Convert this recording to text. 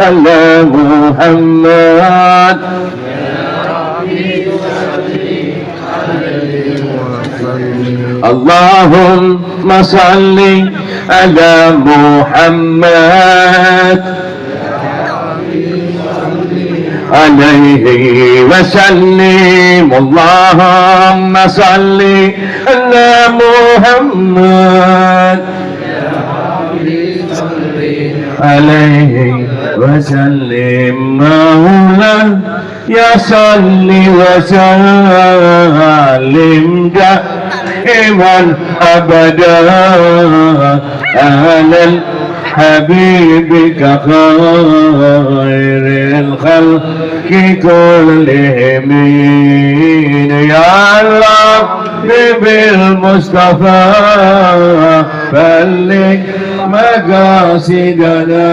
على محمد اللهم صل على محمد عليه وسلم اللهم صل على محمد عليه وسلم مولانا يا صل وسلم دائما ابدا على حبيبك خير الخلق كلهم يا الله بالمصطفى بلغ مقاصدنا